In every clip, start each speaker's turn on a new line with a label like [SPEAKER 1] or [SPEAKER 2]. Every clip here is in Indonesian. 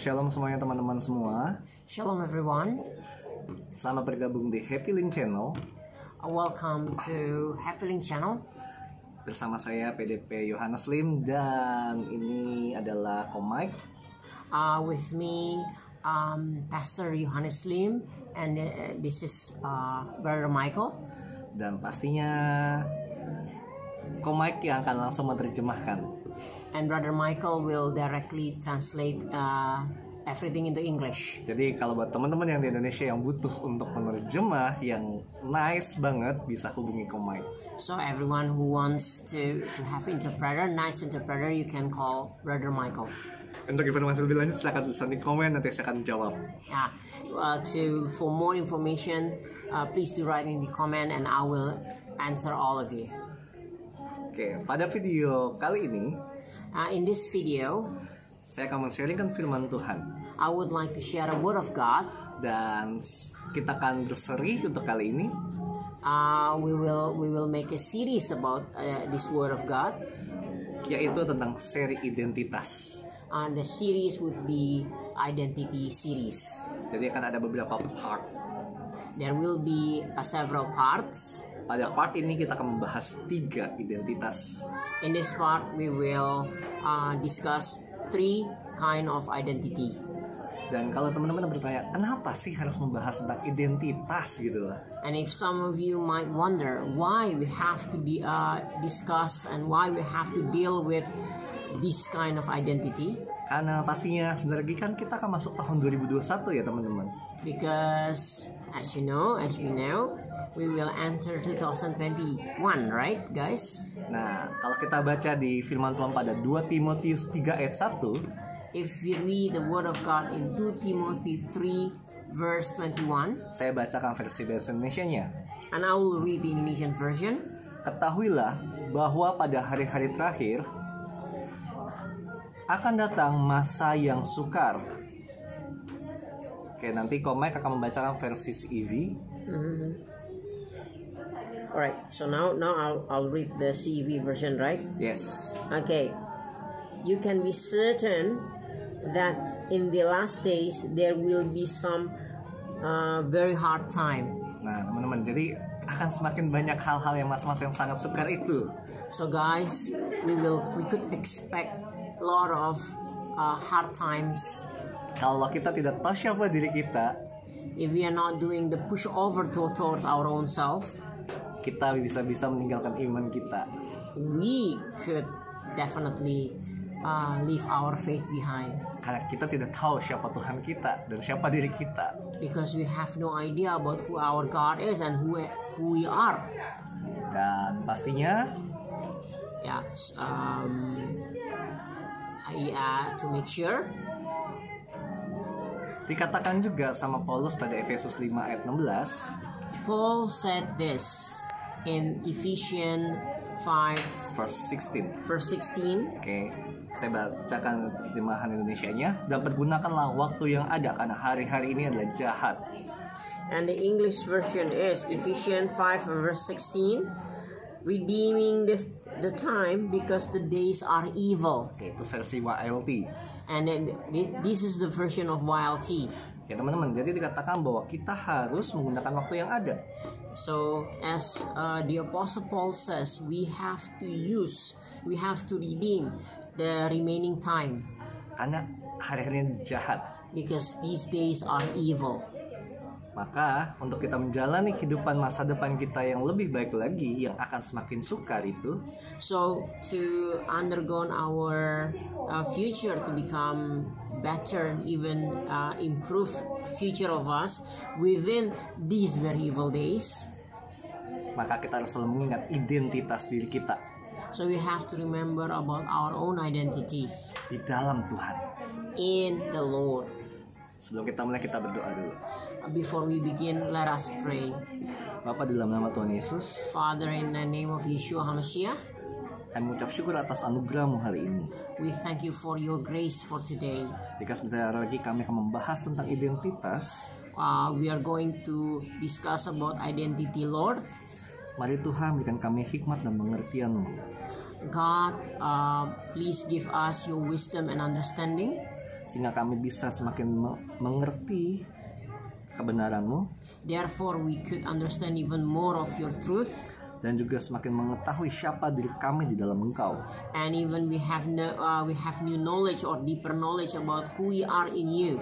[SPEAKER 1] Shalom semuanya teman-teman semua.
[SPEAKER 2] Shalom everyone.
[SPEAKER 1] Selamat bergabung di Happy Link Channel.
[SPEAKER 2] Welcome to Happy Link Channel.
[SPEAKER 1] Bersama saya PDP Yohanes Lim dan ini adalah Komik.
[SPEAKER 2] With me, Pastor Yohanes Lim, and this is Brother Michael.
[SPEAKER 1] Dan pastinya Komik yang akan langsung menerjemahkan.
[SPEAKER 2] And Brother Michael will directly translate everything into English.
[SPEAKER 1] Jadi kalau buat teman-teman yang di Indonesia yang butuh untuk menerjemah yang nice banget, bisa hubungi Komik.
[SPEAKER 2] So everyone who wants to have nice interpreter, you can call Brother Michael.
[SPEAKER 1] Untuk informasi lebih lanjut silahkan tulisan di komen, nanti saya akan jawab.
[SPEAKER 2] For more information, please do write in the comment and I will answer all of you.
[SPEAKER 1] Oke, pada video kali ini
[SPEAKER 2] in this video,
[SPEAKER 1] saya akan men-sharingkan firman Tuhan.
[SPEAKER 2] I would like to share a word of God.
[SPEAKER 1] Dan kita akan berseri untuk kali ini.
[SPEAKER 2] We will make a series about this word of God.
[SPEAKER 1] Yaitu tentang seri identitas.
[SPEAKER 2] And the series would be identity series.
[SPEAKER 1] Jadi akan ada beberapa part.
[SPEAKER 2] There will be several parts.
[SPEAKER 1] Pada part ini kita akan membahas 3 identitas.
[SPEAKER 2] In this part we will discuss 3 kind of identity.
[SPEAKER 1] Dan kalau teman-teman bertanya, kenapa sih harus membahas tentang identitas gitu lah?
[SPEAKER 2] And if some of you might wonder why we have to discuss and why we have to deal with this kind of identity.
[SPEAKER 1] Karena pastinya sebenarnya kan kita akan masuk tahun 2021 ya teman-teman.
[SPEAKER 2] Because as we know, we will enter 2021, right guys?
[SPEAKER 1] Nah, kalau kita baca di firman Tuhan pada 2 Timotius 3 ayat 1,
[SPEAKER 2] if we read the word of God in 2 Timothy 3 verse 21,
[SPEAKER 1] saya bacakan versi bahasa Indonesianya.
[SPEAKER 2] And I will read the Indonesian version.
[SPEAKER 1] Ketahuilah bahwa pada hari-hari terakhir akan datang masa yang sukar. Oke, nanti Komik akan membacakan versi CEV.
[SPEAKER 2] Alright, so now I'll read the CEV version, right?
[SPEAKER 1] Yes.
[SPEAKER 2] Okay. You can be certain that in the last days there will be some very hard time.
[SPEAKER 1] Nah, teman-teman, jadi akan semakin banyak hal-hal yang masa-masa yang sangat sukar itu.
[SPEAKER 2] So guys, we could expect a lot of hard times.
[SPEAKER 1] Kalau kita tidak tahu siapa diri kita,
[SPEAKER 2] if we are not doing the push over towards our own self,
[SPEAKER 1] kita bisa meninggalkan iman kita.
[SPEAKER 2] We could definitely leave our faith behind.
[SPEAKER 1] Karena kita tidak tahu siapa Tuhan kita dan siapa diri kita.
[SPEAKER 2] Because we have no idea about who our God is and who we are.
[SPEAKER 1] Dan pastinya,
[SPEAKER 2] to make sure,
[SPEAKER 1] dikatakan juga sama Paulus pada Efesus 5 ayat 16.
[SPEAKER 2] Paul said this in Ephesians 5
[SPEAKER 1] verse 16. Oke, saya bacakan terjemahan Indonesianya. Dan pergunakanlah waktu yang ada karena hari-hari ini adalah jahat.
[SPEAKER 2] And the English version is Ephesians 5 verse 16. Redeeming the time because the days are evil.
[SPEAKER 1] Oke, itu versi YLT.
[SPEAKER 2] And then this is the version of YLT.
[SPEAKER 1] Ya teman-teman, jadi dikatakan bahwa kita harus menggunakan waktu yang ada.
[SPEAKER 2] So as the Apostle Paul says, we have to redeem the remaining time.
[SPEAKER 1] Karena hari-hari ini jahat.
[SPEAKER 2] Because these days are evil.
[SPEAKER 1] Maka untuk kita menjalani kehidupan masa depan kita yang lebih baik lagi, yang akan semakin sukar itu.
[SPEAKER 2] So to undergo our future to become better, even improve future of us within these very evil days.
[SPEAKER 1] Maka kita harus selalu mengingat identitas diri kita.
[SPEAKER 2] So we have to remember about our own identity
[SPEAKER 1] di dalam Tuhan.
[SPEAKER 2] In the Lord.
[SPEAKER 1] Sebelum kita mulai, kita berdoa dulu.
[SPEAKER 2] Before we begin, let us pray.
[SPEAKER 1] Bapa, dalam nama Tuhan Yesus,
[SPEAKER 2] Father, in the name of Yeshua HaMashiach,
[SPEAKER 1] kami mengucap syukur atas anugerah-Mu hari ini.
[SPEAKER 2] We thank you for your grace for today.
[SPEAKER 1] Jika sebentar lagi kami akan membahas tentang identitas,
[SPEAKER 2] we are going to discuss about identity, Lord.
[SPEAKER 1] Mari Tuhan berikan kami hikmat dan pengertian-Mu.
[SPEAKER 2] God, please give us your wisdom and understanding.
[SPEAKER 1] sehingga kami bisa semakin mengerti kebenaran-Mu.
[SPEAKER 2] Therefore, we could understand even more of your truth.
[SPEAKER 1] Dan juga semakin mengetahui siapa diri kami di dalam Engkau.
[SPEAKER 2] And even we have new knowledge or deeper knowledge about who we are in you.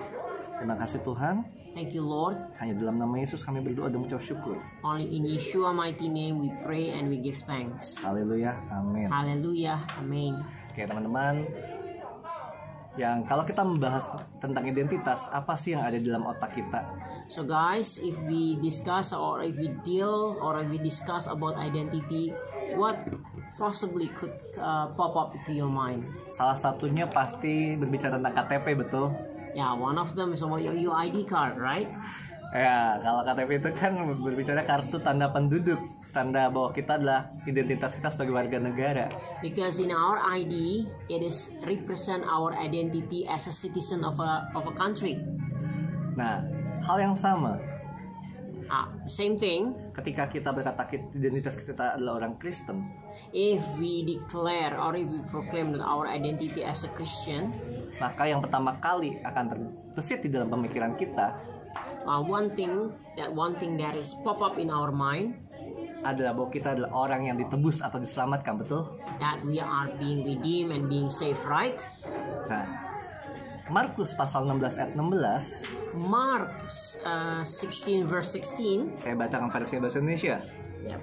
[SPEAKER 1] Terima kasih Tuhan.
[SPEAKER 2] Thank you, Lord.
[SPEAKER 1] Hanya dalam nama Yesus kami berdoa dan mengucap syukur.
[SPEAKER 2] Only in Yeshua mighty name we pray and we give thanks.
[SPEAKER 1] Haleluya, amin.
[SPEAKER 2] Hallelujah, amen.
[SPEAKER 1] Oke teman-teman, yang kalau kita membahas tentang identitas, apa sih yang ada di dalam otak kita?
[SPEAKER 2] So guys, if we discuss or if we deal or if we discuss about identity, what possibly could pop up to your mind?
[SPEAKER 1] Salah satunya pasti berbicara tentang KTP, betul?
[SPEAKER 2] Yeah, one of them is about your ID card, right?
[SPEAKER 1] Ya, kalau KTP itu kan berbicara kartu tanda penduduk, tanda bahwa kita adalah identitas kita sebagai warga negara.
[SPEAKER 2] Because in our ID, it is represent our identity as a citizen of a country.
[SPEAKER 1] Nah, hal yang sama.
[SPEAKER 2] Same thing.
[SPEAKER 1] Ketika kita berkata identitas kita adalah orang Kristen,
[SPEAKER 2] if we declare or if we proclaim that our identity as a Christian,
[SPEAKER 1] maka yang pertama kali akan terbesit di dalam pemikiran kita,
[SPEAKER 2] one thing that is pop up in our mind
[SPEAKER 1] adalah bahwa kita adalah orang yang ditebus atau diselamatkan, betul?
[SPEAKER 2] That we are being redeemed and being saved, right?
[SPEAKER 1] Nah, Markus pasal 16 ayat 16.
[SPEAKER 2] Mark 16 verse 16.
[SPEAKER 1] Saya bacakan versi bahasa Indonesia.
[SPEAKER 2] Yep.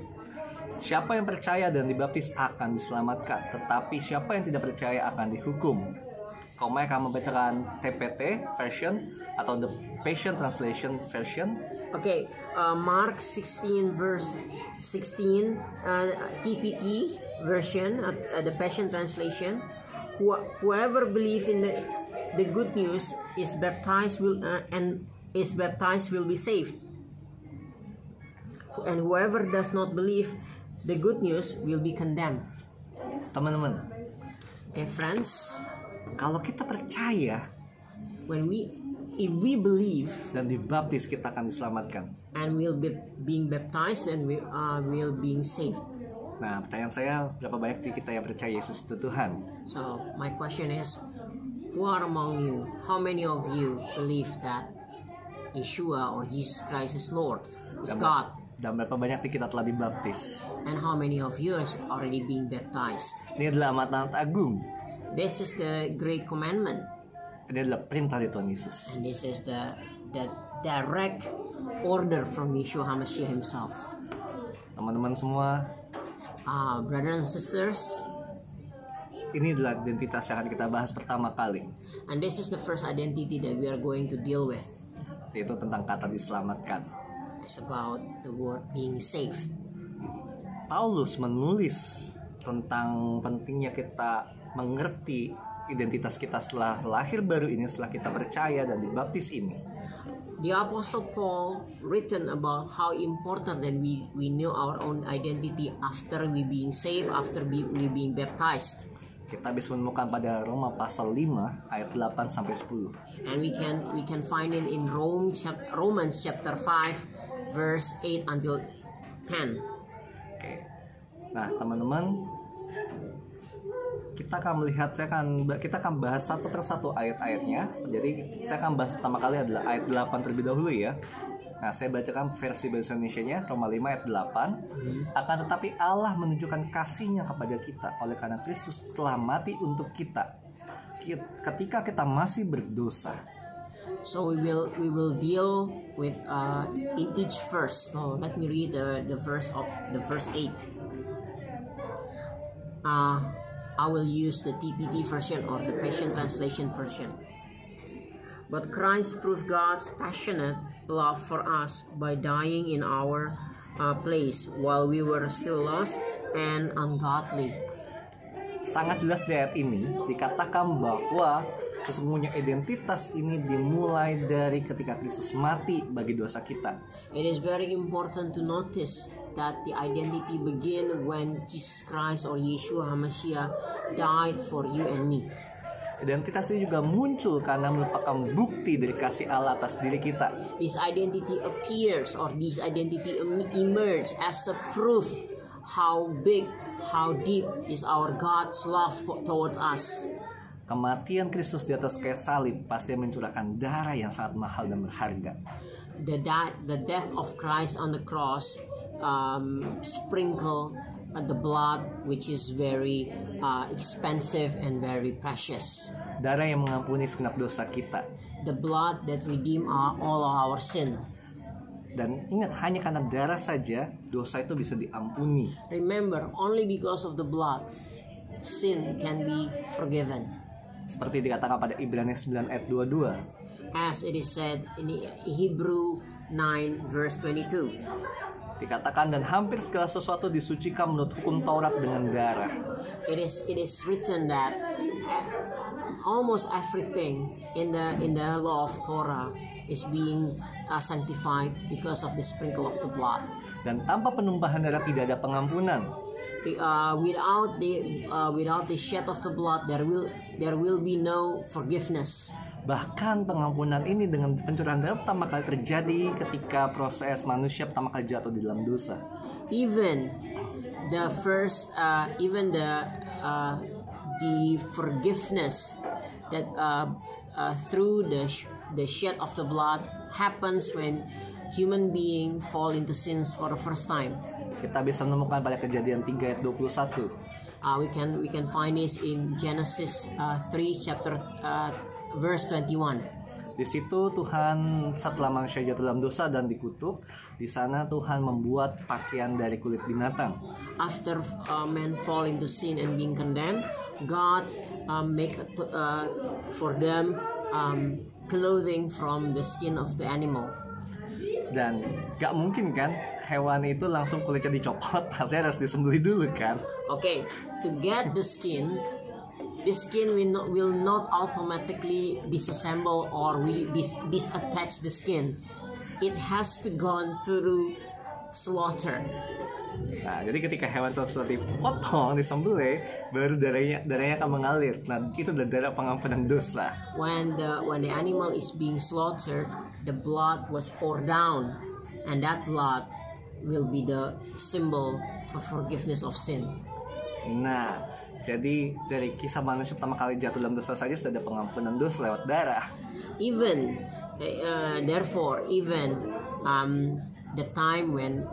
[SPEAKER 1] Siapa yang percaya dan dibaptis akan diselamatkan, tetapi siapa yang tidak percaya akan dihukum. Komai akan membacakan TPT version atau the Passion Translation version.
[SPEAKER 2] Okay, Mark 16 verse 16, TPT version, the Passion Translation. Whoever believes in the good news is baptized will be saved, and whoever does not believe the good news will be condemned.
[SPEAKER 1] Teman-teman,
[SPEAKER 2] okay, friends,
[SPEAKER 1] kalau kita percaya,
[SPEAKER 2] if we believe
[SPEAKER 1] dan dibaptis, kita akan diselamatkan.
[SPEAKER 2] And we'll be being baptized and we'll being saved.
[SPEAKER 1] Nah, pertanyaan saya, berapa banyak di kita yang percaya Yesus itu Tuhan?
[SPEAKER 2] So, my question is, who are among you? How many of you believe that Yeshua or Jesus Christ is Lord, is God?
[SPEAKER 1] Dan berapa banyak di kita telah dibaptis?
[SPEAKER 2] And how many of you is already being baptized?
[SPEAKER 1] Ini adalah amanat agung.
[SPEAKER 2] This is the great commandment.
[SPEAKER 1] Ini adalah perintah dari Tuhan Yesus.
[SPEAKER 2] And this is the direct order from Yeshua HaMashiach himself.
[SPEAKER 1] Teman-teman semua,
[SPEAKER 2] brothers and sisters,
[SPEAKER 1] ini adalah identitas yang akan kita bahas pertama kali.
[SPEAKER 2] And this is the first identity that we are going to deal with.
[SPEAKER 1] Yaitu tentang kata diselamatkan.
[SPEAKER 2] It's about the word being saved.
[SPEAKER 1] Paulus menulis tentang pentingnya kita mengerti identitas kita setelah lahir baru ini, setelah kita percaya dan dibaptis ini.
[SPEAKER 2] The Apostle Paul written about how important that we know our own identity after we being saved, after we being baptized.
[SPEAKER 1] Kita bisa menemukan pada Roma pasal 5 ayat 8 sampai 10.
[SPEAKER 2] And we can find it in Romans chapter 5 verse 8 until 10.
[SPEAKER 1] Oke. Nah, teman-teman, kita akan bahas satu persatu ayat-ayatnya. Jadi saya akan bahas pertama kali adalah ayat 8 terlebih dahulu ya. Nah, saya bacakan versi bahasa Indonesianya, Roma 5 ayat 8. Akan tetapi Allah menunjukkan kasih-Nya kepada kita oleh karena Kristus telah mati untuk kita ketika kita masih berdosa.
[SPEAKER 2] So we will deal with in each verse. So let me read the verse 8. I will use the TPT version or the Passion Translation version. But Christ proved God's passionate love for us by dying in our place while we were still lost and ungodly.
[SPEAKER 1] Sangat jelas di ayat ini dikatakan bahwa sesungguhnya identitas ini dimulai dari ketika Kristus mati bagi dosa kita.
[SPEAKER 2] It is very important to notice that the identity begin when Jesus Christ or Yeshua HaMashiach died for you and me.
[SPEAKER 1] Identitas ini juga muncul karena merupakan bukti dari kasih Allah atas diri kita.
[SPEAKER 2] This identity appears or this identity emerge as a proof how big, how deep is our God's love towards us.
[SPEAKER 1] kematian Kristus di atas kayu salib pasti mencurahkan darah yang sangat mahal dan berharga.
[SPEAKER 2] The death of Christ on the cross sprinkle the blood, which is very expensive and very precious.
[SPEAKER 1] Darah yang mengampuni segenap dosa kita.
[SPEAKER 2] The blood that redeem all of our sin.
[SPEAKER 1] Dan ingat, hanya karena darah saja dosa itu bisa diampuni.
[SPEAKER 2] Remember, only because of the blood sin can be forgiven.
[SPEAKER 1] Seperti dikatakan pada Ibrani 9 ayat 22.
[SPEAKER 2] As it is said in Hebrew 9 verse 22.
[SPEAKER 1] Dikatakan, dan hampir segala sesuatu disucikan menurut hukum Taurat dengan darah.
[SPEAKER 2] It is written that almost everything in the law of Torah is being sanctified because of the sprinkle of the blood.
[SPEAKER 1] Dan tanpa penumpahan darah tidak ada pengampunan.
[SPEAKER 2] Without the shed of the blood, there will be no forgiveness.
[SPEAKER 1] Bahkan pengampunan ini dengan pencurahan darah pertama kali terjadi ketika proses manusia pertama kali jatuh di dalam dosa.
[SPEAKER 2] Even the forgiveness that through the shed of the blood happens when human being fall into sins for the first time.
[SPEAKER 1] Kita bisa menemukan pada Kejadian 3 ayat 21.
[SPEAKER 2] We can find this in Genesis 3 chapter verse 21.
[SPEAKER 1] Di situ Tuhan setelah manusia jatuh dalam dosa dan dikutuk, di sana Tuhan membuat pakaian dari kulit binatang.
[SPEAKER 2] After men fall into sin and being condemned, God make for them clothing from the skin of the animal.
[SPEAKER 1] Dan gak mungkin kan hewan itu langsung kulitnya dicopot, pasti harus disembelih dulu kan.
[SPEAKER 2] Okay, to get the skin will not automatically disassemble or disattach the skin. It has to go through slaughter.
[SPEAKER 1] Nah, jadi ketika hewan tersebut dipotong, disembelih, baru darahnya akan mengalir. Nah, itu adalah darah pengampunan dosa.
[SPEAKER 2] When the animal is being slaughtered, the blood was poured down, and that blood will be the symbol for forgiveness of sin.
[SPEAKER 1] Nah, jadi dari kisah manusia pertama kali jatuh dalam dosa saja sudah ada pengampunan dosa lewat darah.
[SPEAKER 2] Therefore, the time when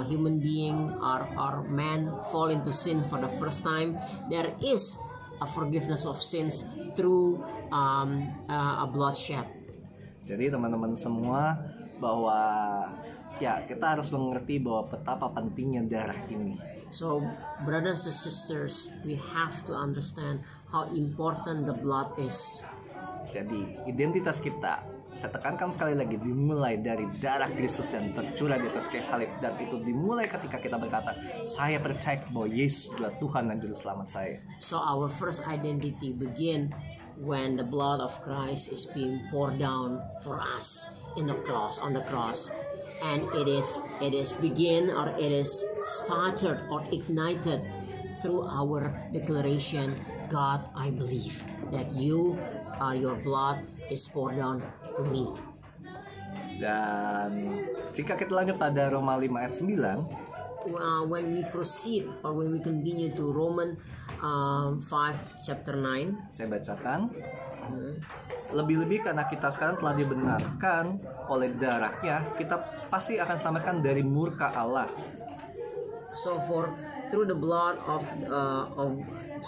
[SPEAKER 2] human being or man fall into sin for the first time, there is a forgiveness of sins through a bloodshed.
[SPEAKER 1] Jadi teman-teman semua, bahwa ya kita harus mengerti bahwa betapa pentingnya darah ini.
[SPEAKER 2] So brothers and sisters, we have to understand how important the blood is.
[SPEAKER 1] Jadi identitas kita, saya tekankan sekali lagi, dimulai dari darah Kristus yang tercurah di atas kayu salib. Dan itu dimulai ketika kita berkata, saya percaya bahwa Yesus adalah Tuhan dan Juru Selamat saya.
[SPEAKER 2] So our first identity begin when the blood of Christ is being poured down for us on the cross. And it is begin, or it is started or ignited through our declaration, God, I believe that your blood is poured down to me.
[SPEAKER 1] Dan jika kita lanjut pada Roma 5 ayat 9,
[SPEAKER 2] when we proceed or when we continue to Romans 5 chapter 9,
[SPEAKER 1] saya bacakan. Lebih-lebih karena kita sekarang telah dibenarkan oleh darahnya, kita pasti akan selamatkan dari murka Allah.
[SPEAKER 2] So through the blood of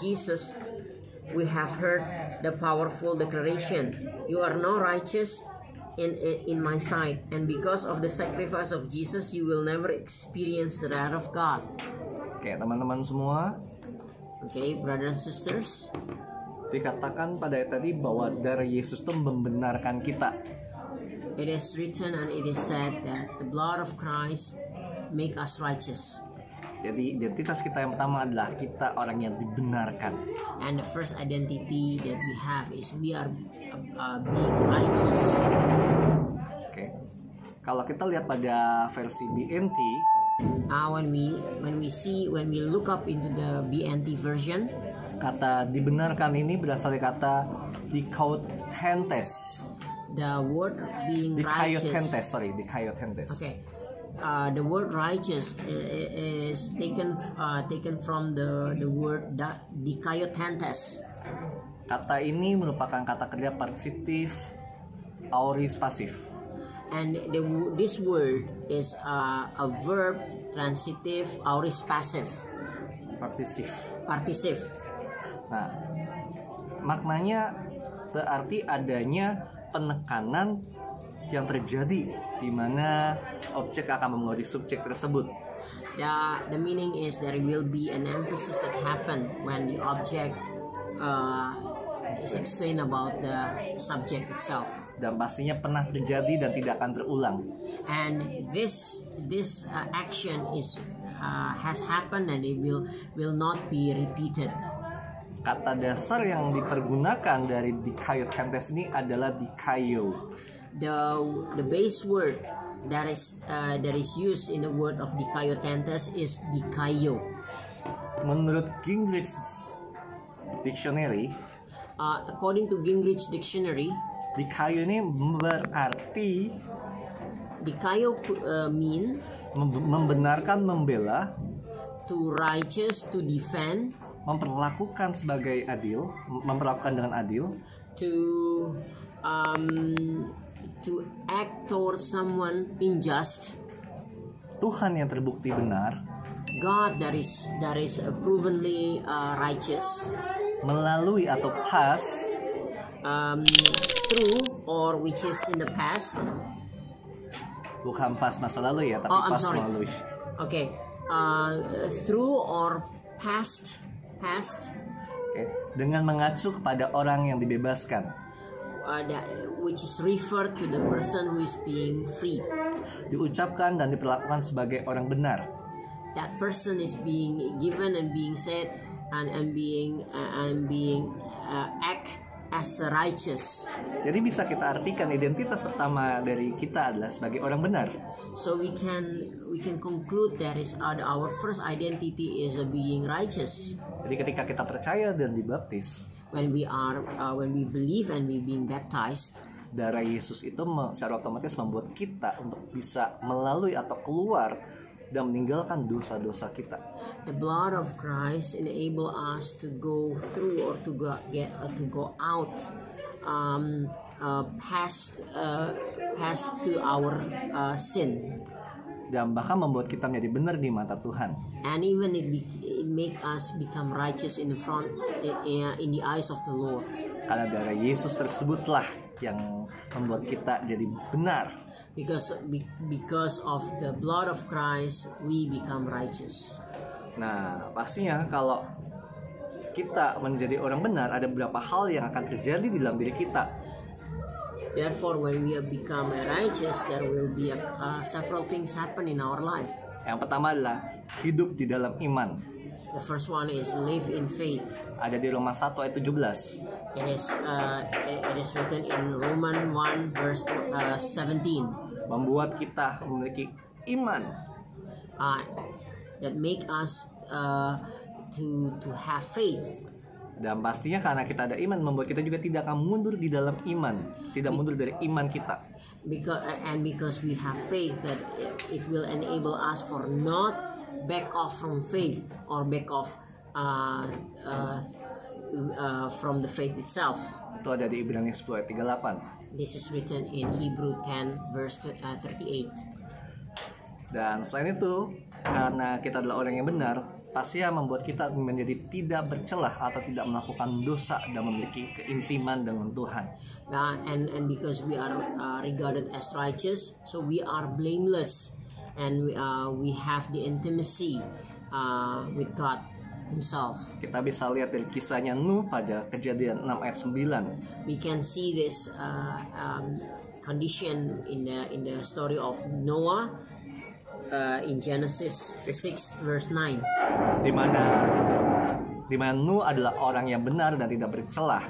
[SPEAKER 2] Jesus, we have heard the powerful declaration, you are now righteous in my sight, and because of the sacrifice of Jesus, you will never experience the wrath of God.
[SPEAKER 1] Oke, teman-teman semua.
[SPEAKER 2] Okay, brothers and sisters.
[SPEAKER 1] Dikatakan pada ayat tadi bahwa darah Yesus itu membenarkan kita.
[SPEAKER 2] It is written and it is said that the blood of Christ make us righteous.
[SPEAKER 1] Jadi identitas kita yang pertama adalah kita orang yang dibenarkan.
[SPEAKER 2] And the first identity that we have is we are being righteous.
[SPEAKER 1] Oke. Kalau kita lihat pada versi BNT,
[SPEAKER 2] when we look up into the BNT version,
[SPEAKER 1] kata dibenarkan ini berasal dari kata dikaiotentes.
[SPEAKER 2] The word being righteous.
[SPEAKER 1] Dikaiotentes.
[SPEAKER 2] Okay. The word righteous is taken from the word dikaiotentes.
[SPEAKER 1] Kata ini merupakan kata kerja partisitif aorist pasif.
[SPEAKER 2] And this word is a verb transitive aorist passive. Partisif.
[SPEAKER 1] Nah, maknanya berarti adanya penekanan yang terjadi di mana objek akan memengaruhi subjek tersebut.
[SPEAKER 2] The meaning is there will be an emphasis that happen when the object is explained about the subject itself.
[SPEAKER 1] Dan pastinya pernah terjadi dan tidak akan terulang.
[SPEAKER 2] And this action has happened and it will not be repeated.
[SPEAKER 1] Kata dasar yang dipergunakan dari dikaiotentes ini adalah dikaio.
[SPEAKER 2] The base word that is used in the word of dikaiotentes is dikaio.
[SPEAKER 1] Menurut Gingrich Dictionary,
[SPEAKER 2] according to Gingrich Dictionary,
[SPEAKER 1] dikaio ini berarti
[SPEAKER 2] dikaio mean
[SPEAKER 1] membenarkan, membela,
[SPEAKER 2] to righteous, to defend,
[SPEAKER 1] memperlakukan sebagai adil, memperlakukan dengan adil,
[SPEAKER 2] to act towards someone unjust,
[SPEAKER 1] Tuhan yang terbukti benar,
[SPEAKER 2] God that is provenly righteous,
[SPEAKER 1] melalui atau pass,
[SPEAKER 2] through or which is in the past.
[SPEAKER 1] Bukan pas masa lalu ya, tapi pas melalui.
[SPEAKER 2] Okay, through or past.
[SPEAKER 1] Okay. Dengan mengacu kepada orang yang dibebaskan,
[SPEAKER 2] which is referred to the person who is being free.
[SPEAKER 1] Diucapkan dan diperlakukan sebagai orang benar.
[SPEAKER 2] That person is being given and being said and being act as righteous.
[SPEAKER 1] Jadi bisa kita artikan identitas pertama dari kita adalah sebagai orang benar.
[SPEAKER 2] So we can conclude that is our first identity is being righteous.
[SPEAKER 1] Jadi ketika kita percaya dan dibaptis,
[SPEAKER 2] when we believe and we being baptized,
[SPEAKER 1] darah Yesus itu secara otomatis membuat kita untuk bisa melalui atau keluar dan meninggalkan dosa-dosa kita.
[SPEAKER 2] The blood of Christ enable us to go through or to go out past to our sin.
[SPEAKER 1] Dan bahkan membuat kita menjadi benar di mata Tuhan.
[SPEAKER 2] And even it make us become righteous in the eyes of the Lord.
[SPEAKER 1] Karena darah Yesus tersebutlah yang membuat kita jadi benar.
[SPEAKER 2] Because of the blood of Christ we become righteous.
[SPEAKER 1] Nah, pastinya kalau kita menjadi orang benar, ada beberapa hal yang akan terjadi di dalam diri kita.
[SPEAKER 2] Therefore, when we have become righteous, there will be several things happen in our life.
[SPEAKER 1] Yang pertama adalah hidup di dalam iman.
[SPEAKER 2] The first one is live in faith.
[SPEAKER 1] Ada di Roma 1 ayat 17.
[SPEAKER 2] It is written in Romans 1 verse 17.
[SPEAKER 1] Membuat kita memiliki iman.
[SPEAKER 2] That make us to have faith.
[SPEAKER 1] Dan pastinya karena kita ada iman, membuat kita juga tidak akan mundur di dalam iman, tidak mundur dari iman kita.
[SPEAKER 2] Because we have faith, that it will enable us for not back off from faith or back off from the faith itself.
[SPEAKER 1] Itu ada di Ibrani 10 ayat 38.
[SPEAKER 2] This is written in Hebrew 10 verse 38.
[SPEAKER 1] Dan selain itu, karena kita adalah orang yang benar, pastinya membuat kita menjadi tidak bercelah atau tidak melakukan dosa dan memiliki keintiman dengan Tuhan.
[SPEAKER 2] And because we are regarded as righteous, so we are blameless, and we have the intimacy with God Himself.
[SPEAKER 1] Kita bisa lihat dari kisahnya Nuh pada Kejadian 6 ayat 9.
[SPEAKER 2] We can see this condition in the story of Noah. In Genesis 6 verse 9,
[SPEAKER 1] di mana Nuh adalah orang yang benar dan tidak bercelah.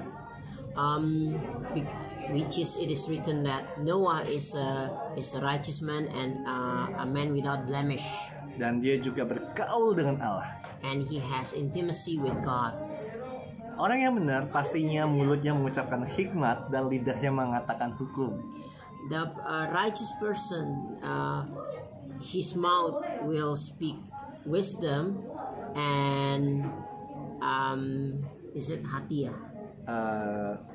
[SPEAKER 2] Which is it is written that Noah is a righteous man and a man without blemish.
[SPEAKER 1] Dan dia juga bergaul dengan Allah.
[SPEAKER 2] And he has intimacy with God.
[SPEAKER 1] Orang yang benar pastinya mulutnya mengucapkan hikmat dan lidahnya mengatakan hukum.
[SPEAKER 2] The righteous person, his mouth will speak wisdom and is it hati ya?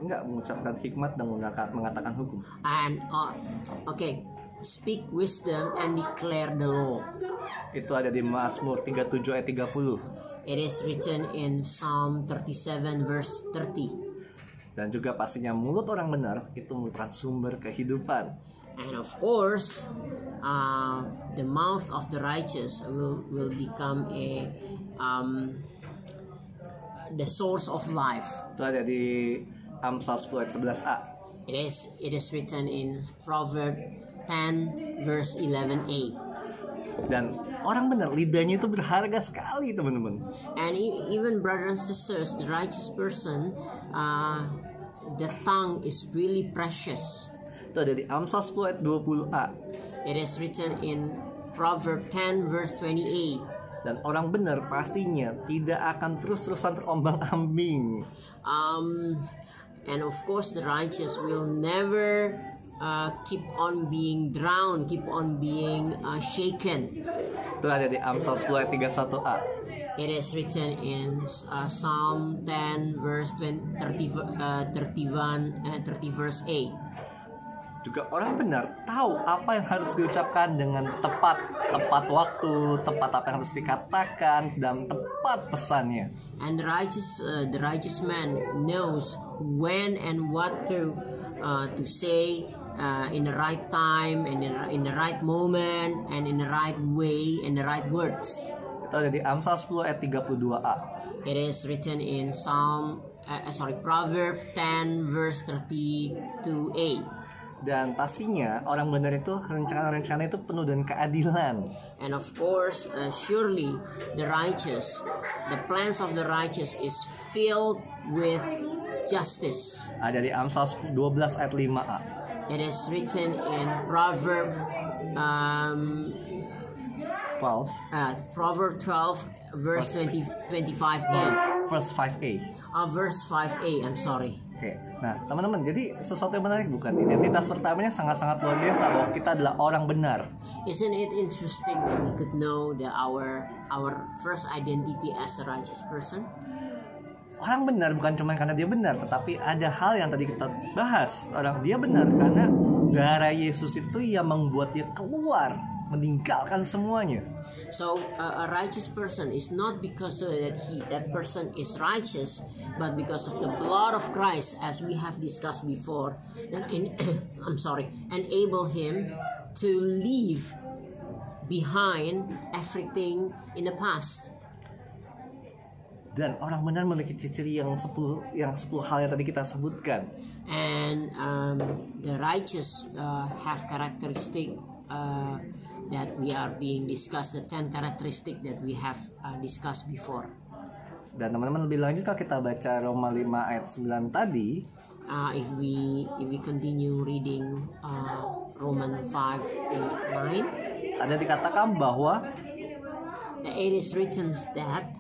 [SPEAKER 1] enggak mengucapkan hikmat dan mengatakan hukum.
[SPEAKER 2] And okay, speak wisdom and declare the law.
[SPEAKER 1] Itu ada di Mazmur 37 ayat 30.
[SPEAKER 2] It is written in Psalm 37 verse 30.
[SPEAKER 1] Dan juga pastinya mulut orang benar itu merupakan sumber kehidupan.
[SPEAKER 2] And of course, the mouth of the righteous will become the source of life.
[SPEAKER 1] Itu ada di Amsal 10 ayat 11a.
[SPEAKER 2] It is written in Proverbs 10 verse 11a.
[SPEAKER 1] Dan orang benar lidahnya itu berharga sekali, teman-teman.
[SPEAKER 2] And even brothers and sisters, the righteous person, the tongue is really precious.
[SPEAKER 1] Itu ada di Amsal 10 ayat 20a.
[SPEAKER 2] It is written in Proverbs 10 verse 28.
[SPEAKER 1] Dan orang benar pastinya tidak akan terus-terusan terombang-ambing.
[SPEAKER 2] And of course, the righteous will never keep on being drowned, keep on being shaken.
[SPEAKER 1] Itu ada di Amsal 10 ayat 31a.
[SPEAKER 2] It is written in Psalm 10 verse 30 verse 8.
[SPEAKER 1] Juga orang benar tahu apa yang harus diucapkan dengan tepat waktu, tepat apa yang harus dikatakan, dan tepat pesannya.
[SPEAKER 2] And the righteous man knows when and what to say in the right time, and in the right moment, and in the right way, and the right words.
[SPEAKER 1] Itu ada di Amsal 10 ayat 32a.
[SPEAKER 2] It is written in Proverbs 10 verse 32a.
[SPEAKER 1] Dan pastinya orang benar itu rencana-rencana itu penuh dengan keadilan.
[SPEAKER 2] And of course, surely the plans of the righteous is filled with justice.
[SPEAKER 1] Ada di Amsal 12 ayat 5a.
[SPEAKER 2] It is written in Proverbs 12 verse 25a.
[SPEAKER 1] Verse 5a.
[SPEAKER 2] Verse 5a, I'm sorry.
[SPEAKER 1] Oke, nah teman-teman, jadi sesuatu yang menarik bukan? Identitas pertamanya sangat-sangat luar biasa bahwa kita adalah orang benar.
[SPEAKER 2] Isn't it interesting that we could know that our first identity as a righteous person?
[SPEAKER 1] Orang benar bukan cuma karena dia benar, tetapi ada hal yang tadi kita bahas. Dia benar karena darah Yesus itu yang membuat dia keluar, meninggalkan semuanya.
[SPEAKER 2] So a righteous person is not because that person is righteous, but because of the blood of Christ, as we have discussed before, that enable him to leave behind everything in the past.
[SPEAKER 1] Dan orang benar memiliki ciri-ciri yang 10 hal yang tadi kita sebutkan.
[SPEAKER 2] And the righteous have characteristic that we are being discussed, the 10 characteristic that we have discussed before.
[SPEAKER 1] Dan teman-teman lebih lanjut kalau kita baca Roma 5 ayat 9 tadi,
[SPEAKER 2] if we continue reading Romans 5:8,
[SPEAKER 1] ada dikatakan bahwa
[SPEAKER 2] it is written that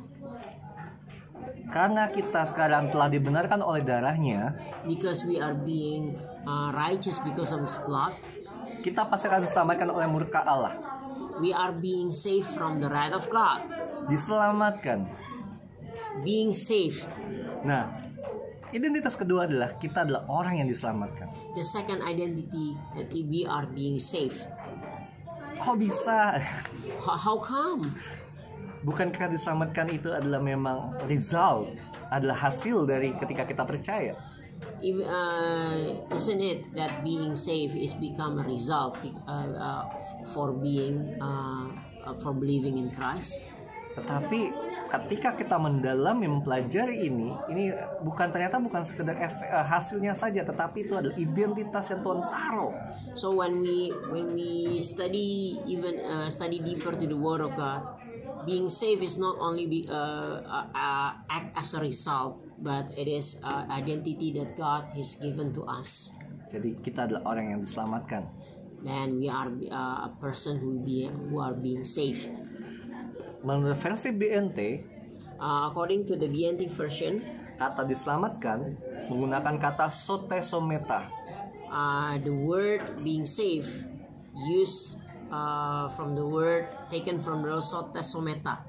[SPEAKER 1] karena kita sekarang telah dibenarkan oleh darahnya,
[SPEAKER 2] because we are being righteous because of his blood,
[SPEAKER 1] kita pasti akan diselamatkan oleh murka Allah.
[SPEAKER 2] We are being saved from the wrath of God.
[SPEAKER 1] Diselamatkan.
[SPEAKER 2] Being saved.
[SPEAKER 1] Nah, identitas kedua adalah kita adalah orang yang diselamatkan.
[SPEAKER 2] The second identity that we are being saved.
[SPEAKER 1] Kok bisa?
[SPEAKER 2] How come?
[SPEAKER 1] Bukankah diselamatkan itu adalah memang result, adalah hasil dari ketika kita percaya?
[SPEAKER 2] Isn't it that being saved is become a result for believing in Christ?
[SPEAKER 1] Tetapi ketika kita mendalami mempelajari ini bukan sekedar hasilnya saja, tetapi itu adalah identitas yang Tuhan taruh.
[SPEAKER 2] So when we study deeper to the Word of God, being saved is not only act as a result, but it is identity that God has given to us.
[SPEAKER 1] Jadi kita adalah orang yang diselamatkan.
[SPEAKER 2] And we are a person who are being saved.
[SPEAKER 1] Menurut versi BNT,
[SPEAKER 2] according to the BNT version,
[SPEAKER 1] kata diselamatkan menggunakan kata sotesometa.
[SPEAKER 2] The word being saved used from the word taken from the sotesometa.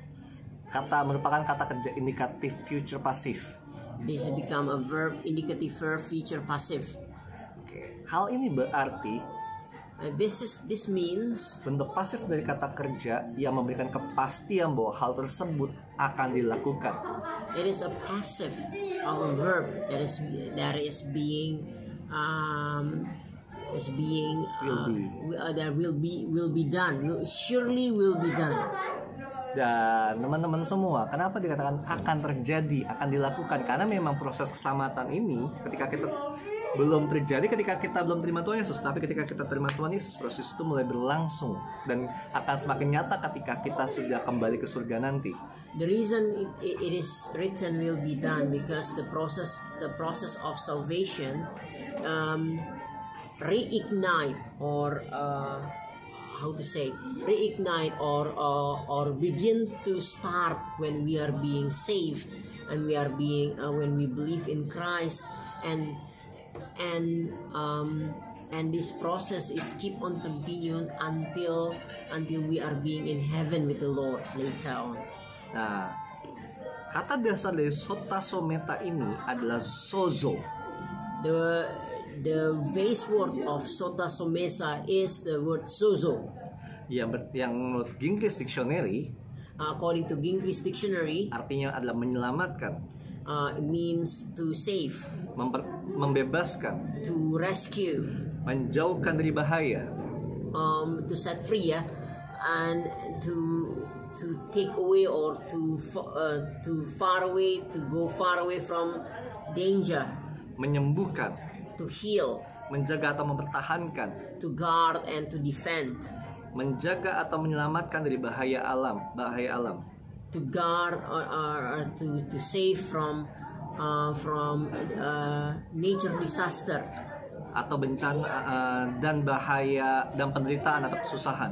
[SPEAKER 1] Merupakan kata kerja indikatif future pasif.
[SPEAKER 2] This become a verb, indicative verb, future passive.
[SPEAKER 1] Oke. Hal ini berarti
[SPEAKER 2] This means
[SPEAKER 1] bentuk pasif dari kata kerja yang memberikan kepastian bahwa hal tersebut akan dilakukan.
[SPEAKER 2] it is a passive of a verb that is being that will be done, surely will be done.
[SPEAKER 1] Dan teman-teman semua, kenapa dikatakan akan terjadi, akan dilakukan? Karena memang proses keselamatan ini ketika kita belum terjadi ketika kita belum terima Tuhan Yesus, tapi ketika kita terima Tuhan Yesus, proses itu mulai berlangsung dan akan semakin nyata ketika kita sudah kembali ke surga nanti.
[SPEAKER 2] The reason it is written will be done because the process of salvation reignite or begin to start when we are being saved and when we believe in Christ, and this process is keep on continuing until we are being in heaven with the Lord later on.
[SPEAKER 1] Nah, kata dasar dari sotasometa ini adalah sozo.
[SPEAKER 2] The base word of sotasomesa is the word sozo.
[SPEAKER 1] Yang menurut Gingrich Dictionary,
[SPEAKER 2] according to Gingrich Dictionary,
[SPEAKER 1] artinya adalah menyelamatkan.
[SPEAKER 2] It means to save,
[SPEAKER 1] membebaskan,
[SPEAKER 2] to rescue,
[SPEAKER 1] menjauhkan dari bahaya,
[SPEAKER 2] to set free, and to take away or to go far away from danger,
[SPEAKER 1] menyembuhkan,
[SPEAKER 2] to heal,
[SPEAKER 1] menjaga atau mempertahankan,
[SPEAKER 2] to guard and to defend,
[SPEAKER 1] menjaga atau menyelamatkan dari bahaya alam,
[SPEAKER 2] to guard or to save from nature disaster,
[SPEAKER 1] atau bencana dan bahaya dan penderitaan atau kesusahan,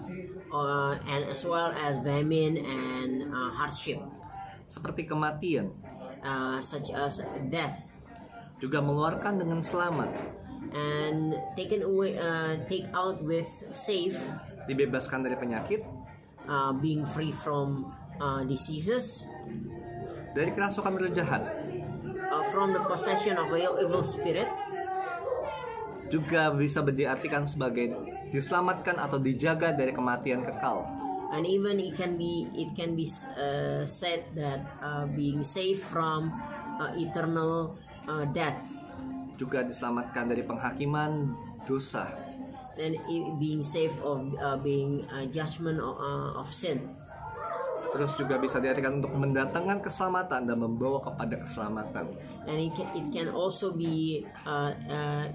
[SPEAKER 2] and as well as famine and hardship,
[SPEAKER 1] seperti kematian,
[SPEAKER 2] such as death,
[SPEAKER 1] juga mengeluarkan dengan selamat,
[SPEAKER 2] and take out with safe,
[SPEAKER 1] dibebaskan dari penyakit,
[SPEAKER 2] being free from diseases,
[SPEAKER 1] dari kerasukan roh jahat,
[SPEAKER 2] from the possession of evil spirit.
[SPEAKER 1] Juga bisa diartikan sebagai diselamatkan atau dijaga dari kematian kekal.
[SPEAKER 2] And even it can be said that being saved from eternal death.
[SPEAKER 1] Juga diselamatkan dari penghakiman dosa.
[SPEAKER 2] And being saved of being judgment of sin.
[SPEAKER 1] Terus juga bisa diartikan untuk mendatangkan keselamatan dan membawa kepada keselamatan.
[SPEAKER 2] And it can also be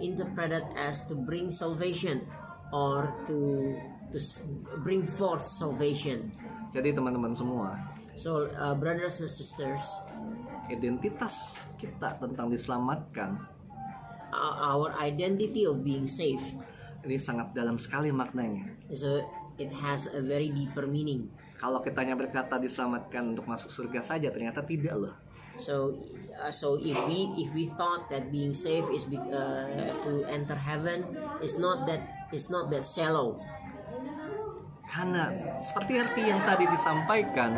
[SPEAKER 2] interpreted as to bring salvation or to bring forth salvation.
[SPEAKER 1] Jadi teman-teman semua,
[SPEAKER 2] so brothers and sisters,
[SPEAKER 1] identitas kita tentang diselamatkan,
[SPEAKER 2] our identity of being saved,
[SPEAKER 1] ini sangat dalam sekali maknanya.
[SPEAKER 2] So it has a very deeper meaning.
[SPEAKER 1] Kalau kita hanya berkata diselamatkan untuk masuk surga saja, ternyata tidak loh.
[SPEAKER 2] So if we thought that being saved is to enter heaven, it's not that shallow.
[SPEAKER 1] Karena seperti arti yang tadi disampaikan,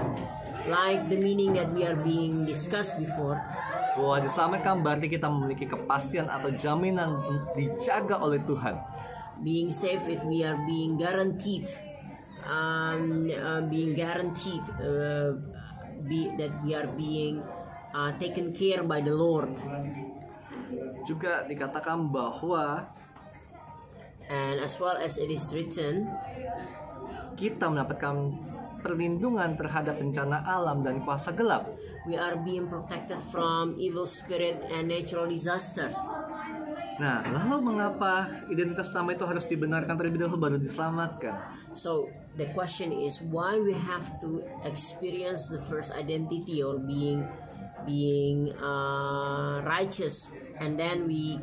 [SPEAKER 2] like the meaning that we are being discussed before,
[SPEAKER 1] bahwa diselamatkan berarti kita memiliki kepastian atau jaminan dijaga oleh Tuhan.
[SPEAKER 2] Being saved, if we are being guaranteed. That we are being taken care by the Lord.
[SPEAKER 1] Juga dikatakan bahwa,
[SPEAKER 2] and as well as it is written,
[SPEAKER 1] kita mendapatkan perlindungan terhadap bencana alam dan kuasa gelap.
[SPEAKER 2] We are being protected from evil spirit and natural disaster.
[SPEAKER 1] Nah, lalu mengapa identitas pertama itu harus dibenarkan terlebih dahulu baru diselamatkan?
[SPEAKER 2] So the question is why we have to experience the first identity or being righteous, and then we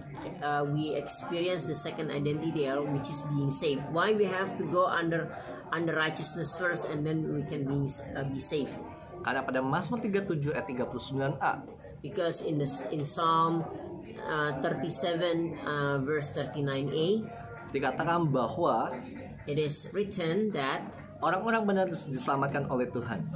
[SPEAKER 2] experience the second identity, which is being saved. Why we have to go under righteousness first and then we can be saved?
[SPEAKER 1] Karena pada Mazmur 37 ayat 39a.
[SPEAKER 2] Because in Psalm 37 verse 39a,
[SPEAKER 1] dikatakan bahwa
[SPEAKER 2] it is written that
[SPEAKER 1] orang-orang benar diselamatkan oleh Tuhan.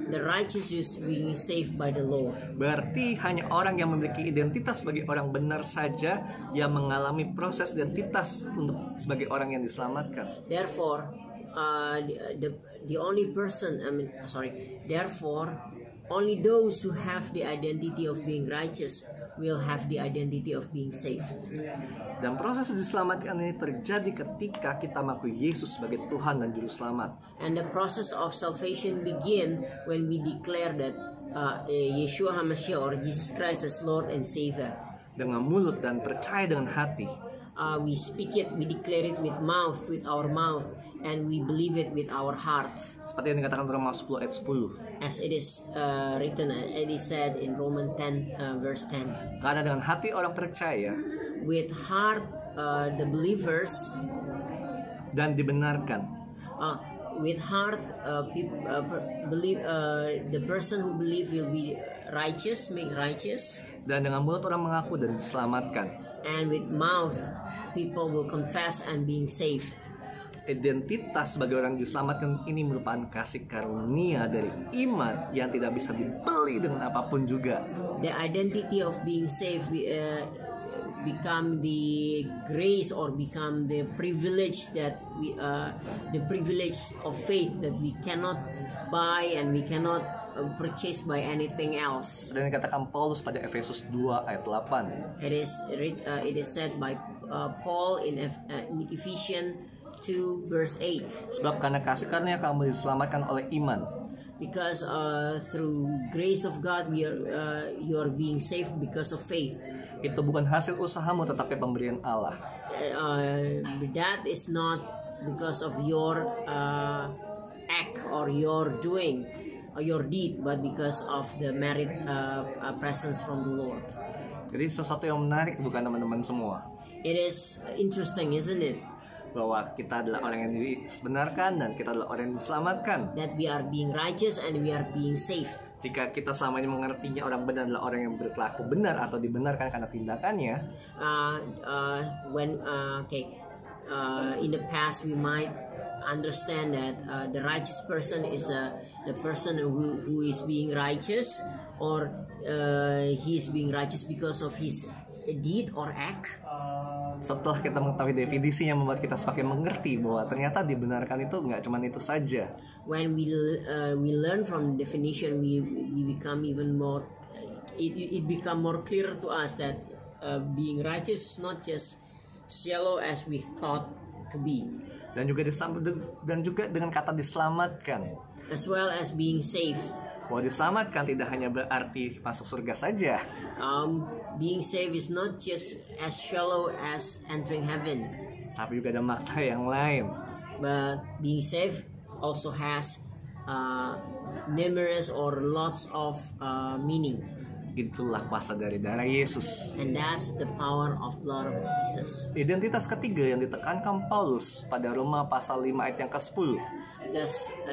[SPEAKER 2] The righteous is being saved by the Lord.
[SPEAKER 1] Berarti hanya orang yang memiliki identitas sebagai orang benar saja yang mengalami proses identitas untuk sebagai orang yang diselamatkan.
[SPEAKER 2] Therefore, the only person, therefore, only those who have the identity of being righteous will have the identity of being saved.
[SPEAKER 1] Dan proses diselamatkan ini terjadi ketika kita mengakui Yesus sebagai Tuhan dan Juru Selamat.
[SPEAKER 2] And the process of salvation begin when we declare that Yeshua HaMashiach or Jesus Christ as Lord and Savior.
[SPEAKER 1] Dengan mulut dan percaya dengan hati.
[SPEAKER 2] We speak it, we declare it with our mouth, and we believe it with our heart.
[SPEAKER 1] Seperti yang dikatakan Roma 10 ayat 10.
[SPEAKER 2] As it is written, it is said in Romans 10 verse 10.
[SPEAKER 1] Karena dengan hati orang percaya
[SPEAKER 2] With heart, the believers,
[SPEAKER 1] dan dibenarkan.
[SPEAKER 2] With heart, believe the person who believe will be righteous, make righteous.
[SPEAKER 1] Dan dengan mulut orang mengaku dan diselamatkan.
[SPEAKER 2] And with mouth, people will confess and being saved.
[SPEAKER 1] Identitas sebagai orang diselamatkan ini merupakan kasih karunia dari iman yang tidak bisa dibeli dengan apapun juga.
[SPEAKER 2] The identity of being saved become the grace or become the privilege that the privilege of faith that we cannot buy and we cannot purchase by anything else.
[SPEAKER 1] Dan dikatakan Paulus pada Efesus 2 ayat 8.
[SPEAKER 2] It is said by Paul in Ephesians 2 verse 8.
[SPEAKER 1] Sebab karena kasih karunia kamu diselamatkan oleh iman.
[SPEAKER 2] Because through grace of God you are being saved because of faith.
[SPEAKER 1] Itu bukan hasil usahamu tetapi pemberian Allah.
[SPEAKER 2] That is not because of your act or your doing or your deed, but because of the merit presence from the Lord.
[SPEAKER 1] Jadi sesuatu yang menarik bukan teman-teman semua.
[SPEAKER 2] It is interesting, isn't it?
[SPEAKER 1] Bahwa kita adalah orang yang dibenarkan dan kita adalah orang yang diselamatkan.
[SPEAKER 2] That we are being righteous and we are being saved.
[SPEAKER 1] Jika kita selamanya mengertinya orang benar adalah orang yang berkelaku benar atau dibenarkan karena tindakannya.
[SPEAKER 2] In the past we might understand that the righteous person is the person who is being righteous, or he is being righteous because of his deed or act.
[SPEAKER 1] Setelah kita mengetahui definisinya membuat kita semakin mengerti bahwa ternyata dibenarkan itu nggak cuma itu saja.
[SPEAKER 2] When we learn from definition, we become even more. It become more clear to us that being righteous is not just shallow as we thought to be.
[SPEAKER 1] Dan juga dengan kata diselamatkan.
[SPEAKER 2] As well as being saved.
[SPEAKER 1] Bahwa diselamatkan tidak hanya berarti masuk surga saja.
[SPEAKER 2] Being saved is not just as shallow as entering heaven.
[SPEAKER 1] Tapi juga ada makna yang lain.
[SPEAKER 2] But being saved also has numerous or lots of meaning.
[SPEAKER 1] Itulah kuasa dari darah Yesus.
[SPEAKER 2] And that's the power of blood of Jesus.
[SPEAKER 1] Identitas ketiga yang ditekankan Paulus pada Roma pasal 5 ayat yang ke-10.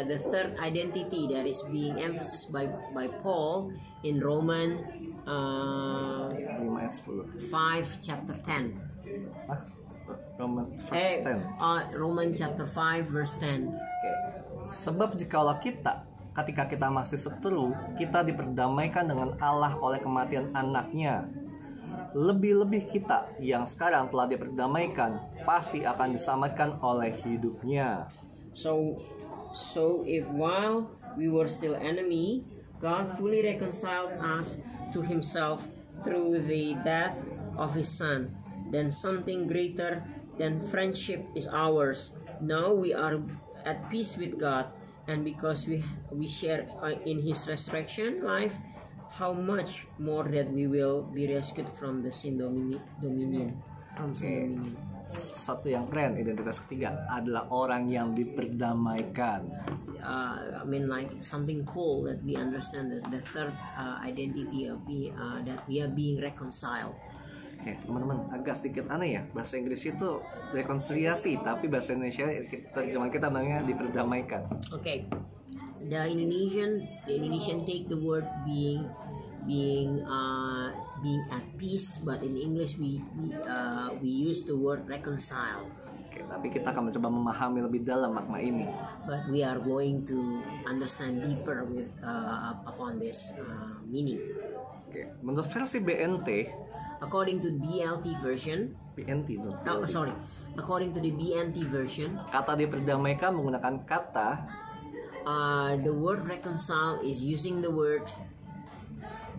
[SPEAKER 2] The third identity that is being emphasized by Paul in Roman
[SPEAKER 1] 5 ayat 10.
[SPEAKER 2] 5 chapter 10. Roman chapter 5 verse 10.
[SPEAKER 1] Okay. Sebab jikalau ketika kita masih seteru, kita diperdamaikan dengan Allah oleh kematian anaknya. Lebih-lebih kita yang sekarang telah diperdamaikan pasti akan diselamatkan oleh hidupnya.
[SPEAKER 2] So if while we were still enemy, God fully reconciled us to himself through the death of his son, then something greater than friendship is ours. Now we are at peace with God, and because we share in his resurrection life, how much more that we will be rescued from the sin dominion.
[SPEAKER 1] Satu yang keren, identitas ketiga adalah orang yang diperdamaikan.
[SPEAKER 2] Like something cool that we understand that the third identity of that we are being reconciled.
[SPEAKER 1] Teman-teman, agak sedikit aneh ya, bahasa Inggris itu rekonsiliasi, tapi bahasa Indonesia terjemahan kita namanya diperdamaikan.
[SPEAKER 2] Okay, the Indonesian take the word being at peace, but in English we use the word reconcile.
[SPEAKER 1] Tapi kita akan mencoba memahami lebih dalam makna ini.
[SPEAKER 2] But we are going to understand deeper with upon this meaning.
[SPEAKER 1] Oke. Menurut versi BNT,
[SPEAKER 2] According to BLT version,
[SPEAKER 1] BNT tuh.
[SPEAKER 2] according to the BNT version,
[SPEAKER 1] Kata diperdamaikan menggunakan kata
[SPEAKER 2] the word reconcile is using the word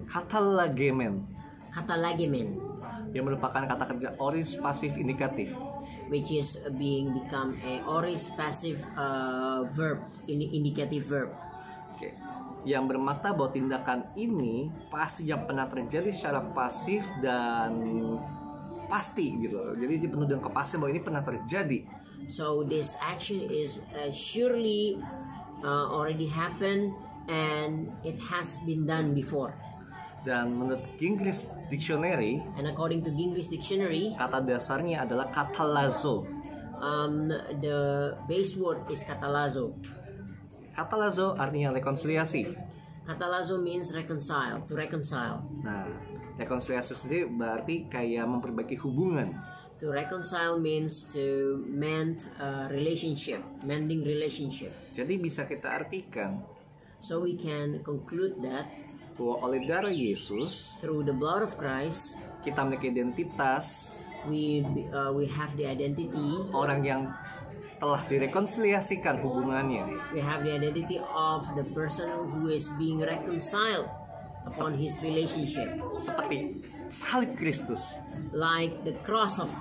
[SPEAKER 1] katalagemen,
[SPEAKER 2] katalagemen,
[SPEAKER 1] yang merupakan kata kerja oris pasif indikatif.
[SPEAKER 2] which is become a aorist passive verb, indicative verb.
[SPEAKER 1] Oke. Yang bermakna bahwa tindakan ini pasti yang pernah terjadi secara pasif dan pasti gitu. Jadi dia penuh dengan kepastian bahwa ini pernah terjadi.
[SPEAKER 2] So this action is surely already happened and it has been done before.
[SPEAKER 1] Dan menurut Gingrich Dictionary,
[SPEAKER 2] And according to Gingrich Dictionary,
[SPEAKER 1] kata dasarnya adalah katalazo.
[SPEAKER 2] the base word is katalazo.
[SPEAKER 1] Katalazo artinya rekonsiliasi.
[SPEAKER 2] Katalazo means reconcile, to reconcile.
[SPEAKER 1] Nah, rekonsiliasi sendiri berarti kayak memperbaiki hubungan.
[SPEAKER 2] To reconcile means to mend relationship, mending relationship.
[SPEAKER 1] Jadi bisa kita artikan
[SPEAKER 2] So we can conclude that
[SPEAKER 1] bahwa oleh darah Yesus
[SPEAKER 2] through the blood of Christ,
[SPEAKER 1] kita memiliki identitas
[SPEAKER 2] we have the identity.
[SPEAKER 1] orang yang telah direkonsiliasikan hubungannya.
[SPEAKER 2] We have the identity of the person who is being reconciled upon his relationship,
[SPEAKER 1] Seperti salib Kristus,
[SPEAKER 2] like the cross of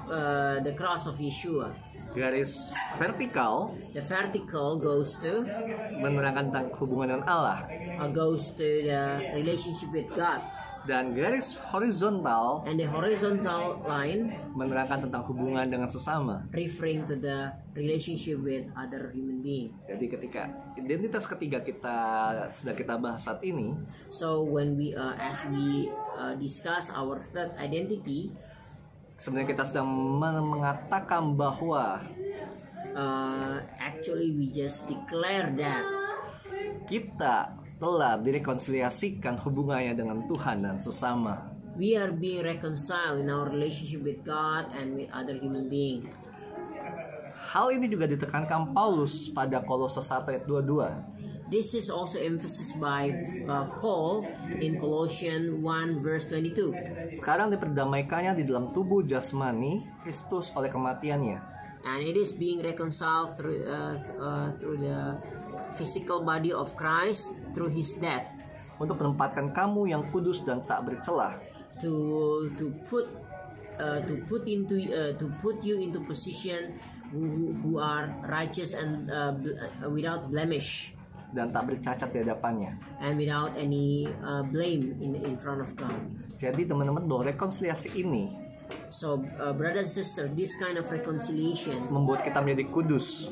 [SPEAKER 2] Yeshua.
[SPEAKER 1] garis vertikal
[SPEAKER 2] The vertical goes to
[SPEAKER 1] menerangkan tentang hubungan dengan Allah,
[SPEAKER 2] goes to the relationship with God,
[SPEAKER 1] dan garis horizontal
[SPEAKER 2] and the horizontal line
[SPEAKER 1] menerangkan tentang hubungan dengan sesama.
[SPEAKER 2] referring to the relationship with other human being.
[SPEAKER 1] Jadi ketika identitas ketiga kita sedang kita bahas saat ini,
[SPEAKER 2] So when we as we discuss our third identity,
[SPEAKER 1] sebenarnya kita sedang mengatakan bahwa
[SPEAKER 2] actually we just declare that
[SPEAKER 1] kita telah direkonsiliasikan hubungannya dengan Tuhan dan sesama.
[SPEAKER 2] we are being reconciled in our relationship with God and with other human being.
[SPEAKER 1] Hal ini juga ditekankan Paulus pada Kolose 1 ayat 22.
[SPEAKER 2] This is also emphasized by Paul in Colossians 1 verse 22.
[SPEAKER 1] Sekarang diperdamaikannya di dalam tubuh jasmani Kristus oleh kematiannya,
[SPEAKER 2] And it is being reconciled through the physical body of Christ through his death,
[SPEAKER 1] untuk menempatkan kamu yang kudus dan tak bercelah
[SPEAKER 2] to put you into position who are righteous and without blemish
[SPEAKER 1] dan tak bercacat di hadapannya.
[SPEAKER 2] and without any blame in front of God.
[SPEAKER 1] Jadi teman-teman, bahwa rekonsiliasi ini
[SPEAKER 2] So brother and sister, this kind of reconciliation
[SPEAKER 1] membuat kita menjadi kudus,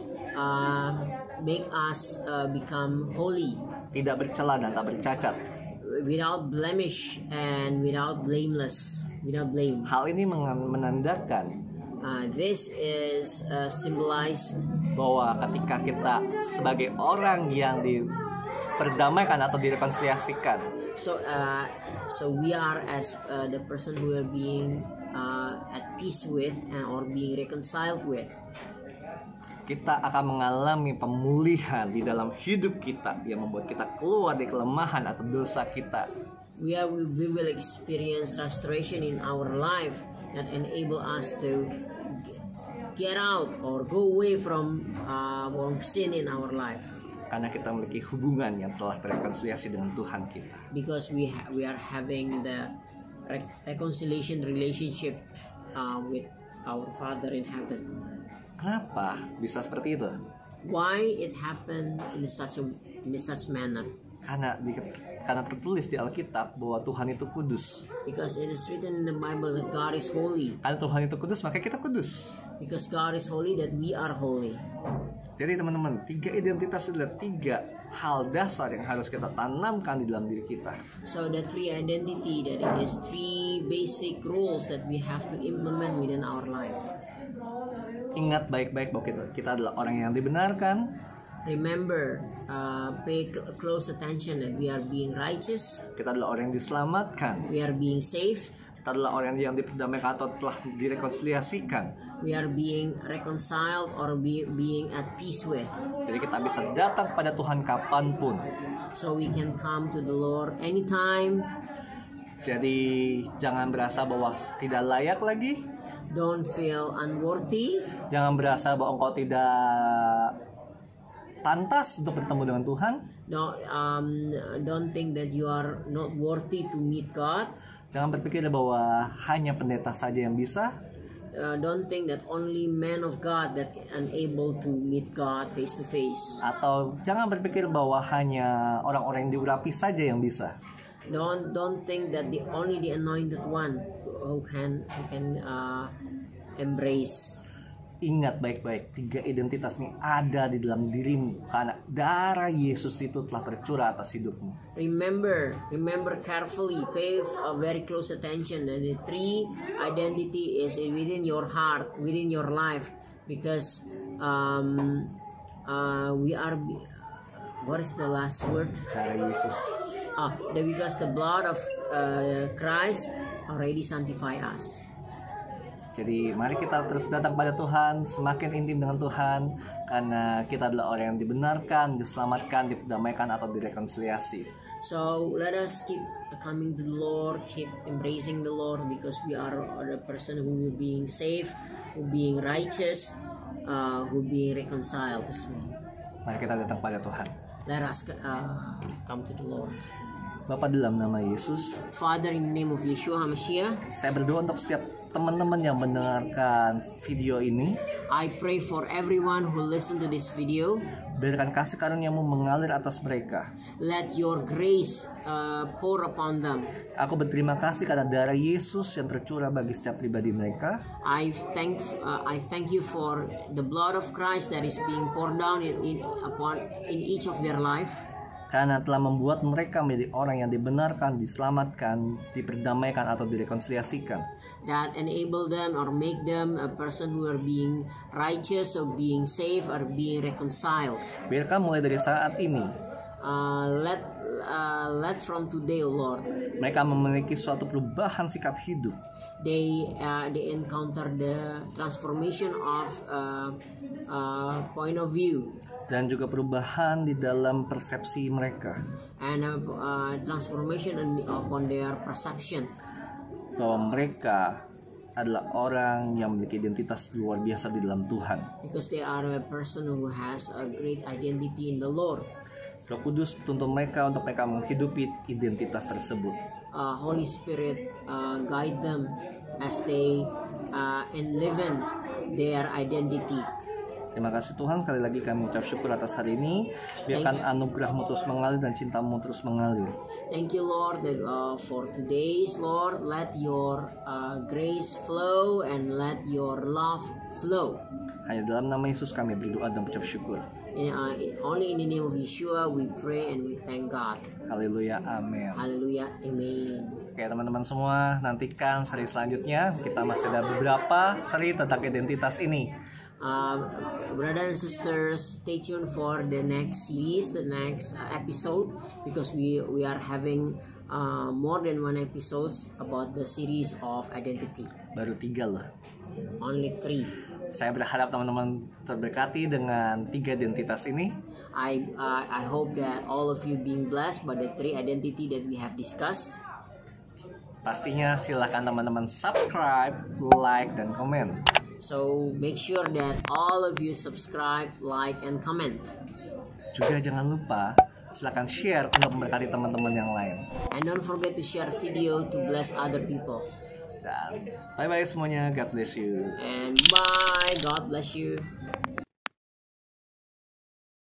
[SPEAKER 2] make us become holy,
[SPEAKER 1] tidak bercela dan tak bercacat.
[SPEAKER 2] without blemish and without blameless, without blame.
[SPEAKER 1] Hal ini menandakan
[SPEAKER 2] This is symbolized
[SPEAKER 1] bahwa ketika kita sebagai orang yang diperdamaikan atau direkonsiliasikan,
[SPEAKER 2] so we are as the person who are being at peace with and or being reconciled with.
[SPEAKER 1] kita akan mengalami pemulihan di dalam hidup kita yang membuat kita keluar dari kelemahan atau dosa kita.
[SPEAKER 2] We will experience restoration in our life that enable us to get out or go away from sin in our life.
[SPEAKER 1] Karena kita memiliki hubungan yang telah terekonsiliasi dengan Tuhan kita.
[SPEAKER 2] Because we are having the reconciliation relationship with our Father in heaven.
[SPEAKER 1] Kenapa bisa seperti itu?
[SPEAKER 2] Why it happened in such manner?
[SPEAKER 1] Karena tertulis di Alkitab bahwa Tuhan itu kudus.
[SPEAKER 2] Because it is written in the Bible that God is holy.
[SPEAKER 1] Karena Tuhan itu kudus, maka kita kudus.
[SPEAKER 2] Because God is holy, that we are holy.
[SPEAKER 1] Jadi teman-teman, 3 identitas adalah 3 hal dasar yang harus kita tanamkan di dalam diri kita.
[SPEAKER 2] So the 3 identity, that it is 3 basic rules that we have to implement within our life.
[SPEAKER 1] Ingat baik-baik bahwa kita adalah orang yang dibenarkan.
[SPEAKER 2] Remember, pay close attention that we are being righteous,
[SPEAKER 1] Kita adalah orang yang diselamatkan.
[SPEAKER 2] we are being saved,
[SPEAKER 1] Kita adalah orang yang diperdamaikan atau telah direkonsiliasikan.
[SPEAKER 2] We are being reconciled or being at peace with.
[SPEAKER 1] Jadi kita bisa datang pada Tuhan kapanpun.
[SPEAKER 2] So we can come to the Lord anytime.
[SPEAKER 1] Jadi jangan berasa bahwa tidak layak lagi.
[SPEAKER 2] Don't feel unworthy.
[SPEAKER 1] Jangan berasa bahwa engkau tidak pantas untuk bertemu dengan Tuhan.
[SPEAKER 2] Don't think that you are not worthy to meet God.
[SPEAKER 1] Jangan berpikir bahwa hanya pendeta saja yang bisa.
[SPEAKER 2] Don't think that only men of God that unable to meet God face to face.
[SPEAKER 1] Atau jangan berpikir bahwa hanya orang-orang yang diurapi saja yang bisa.
[SPEAKER 2] Don't think that only the anointed one who can embrace.
[SPEAKER 1] Ingat baik-baik, 3 identitas ini ada di dalam dirimu karena darah Yesus itu telah tercurah atas hidupmu.
[SPEAKER 2] Remember carefully, pay a very close attention that the 3 identity is within your heart, within your life, because we are. What is the last word?
[SPEAKER 1] Darah Yesus.
[SPEAKER 2] Because the blood of Christ already sanctify us.
[SPEAKER 1] Jadi mari kita terus datang pada Tuhan, semakin intim dengan Tuhan, karena kita adalah orang yang dibenarkan, diselamatkan, diperdamaikan atau direkonsiliasi.
[SPEAKER 2] So let us keep coming to the Lord, keep embracing the Lord, because we are the person who being saved, who being righteous, who being reconciled this morning.
[SPEAKER 1] Mari kita datang pada Tuhan.
[SPEAKER 2] Let us come to the Lord.
[SPEAKER 1] Bapa, dalam nama Yesus,
[SPEAKER 2] Father, in the name of Yeshua HaMashiach,
[SPEAKER 1] saya berdoa untuk setiap teman-teman yang mendengarkan video ini.
[SPEAKER 2] I pray for everyone who listen to this video.
[SPEAKER 1] Biarkan kasih karunia-Mu mengalir atas mereka.
[SPEAKER 2] Let your grace pour upon them.
[SPEAKER 1] Aku berterima kasih karena darah Yesus yang tercurah bagi setiap pribadi mereka.
[SPEAKER 2] I thank you for the blood of Christ that is being poured down in each of their life.
[SPEAKER 1] Karena telah membuat mereka menjadi orang yang dibenarkan, diselamatkan, diperdamaikan atau direkonsiliasikan.
[SPEAKER 2] That enable them or make them a person who are being righteous or being saved or being reconciled.
[SPEAKER 1] Biarkan mulai dari saat ini,
[SPEAKER 2] let from today, O Lord,
[SPEAKER 1] mereka memiliki suatu perubahan sikap hidup.
[SPEAKER 2] They encounter the transformation of point of view.
[SPEAKER 1] Dan juga perubahan di dalam persepsi mereka.
[SPEAKER 2] And transformation upon their perception.
[SPEAKER 1] Bahwa mereka adalah orang yang memiliki identitas luar biasa di dalam Tuhan.
[SPEAKER 2] Because they are a person who has a great identity in the Lord.
[SPEAKER 1] Roh Kudus tuntun mereka untuk mereka menghidupi identitas tersebut.
[SPEAKER 2] Holy Spirit guide them as they live in their identity.
[SPEAKER 1] Terima kasih Tuhan, sekali lagi kami ucap syukur atas hari ini. Biarkan anugerah-Mu terus mengalir dan cinta-Mu terus mengalir.
[SPEAKER 2] Thank you Lord that for today's Lord, let your grace flow and let your love flow.
[SPEAKER 1] Hanya dalam nama Yesus kami berdoa dan ucap syukur.
[SPEAKER 2] Only in the name of Yeshua we pray and we thank God.
[SPEAKER 1] Haleluya, amin.
[SPEAKER 2] Haleluya, amen.
[SPEAKER 1] Oke teman-teman semua, nantikan seri selanjutnya. Kita masih ada beberapa seri tentang identitas ini.
[SPEAKER 2] Brothers and sisters, stay tuned for the next series, the next episode, because we are having more than 1 episodes about the series of identity.
[SPEAKER 1] Baru 3 loh.
[SPEAKER 2] Only 3.
[SPEAKER 1] Saya berharap teman-teman terberkati dengan 3 identitas ini.
[SPEAKER 2] I hope that all of you being blessed by the 3 identity that we have discussed.
[SPEAKER 1] Pastinya silakan teman-teman subscribe, like, dan komen.
[SPEAKER 2] So make sure that all of you subscribe, like, and comment.
[SPEAKER 1] Juga jangan lupa silakan share untuk memberkati teman-teman yang lain.
[SPEAKER 2] And don't forget to share video to bless other people.
[SPEAKER 1] Dan bye-bye semuanya, God bless you.
[SPEAKER 2] And bye, God bless you.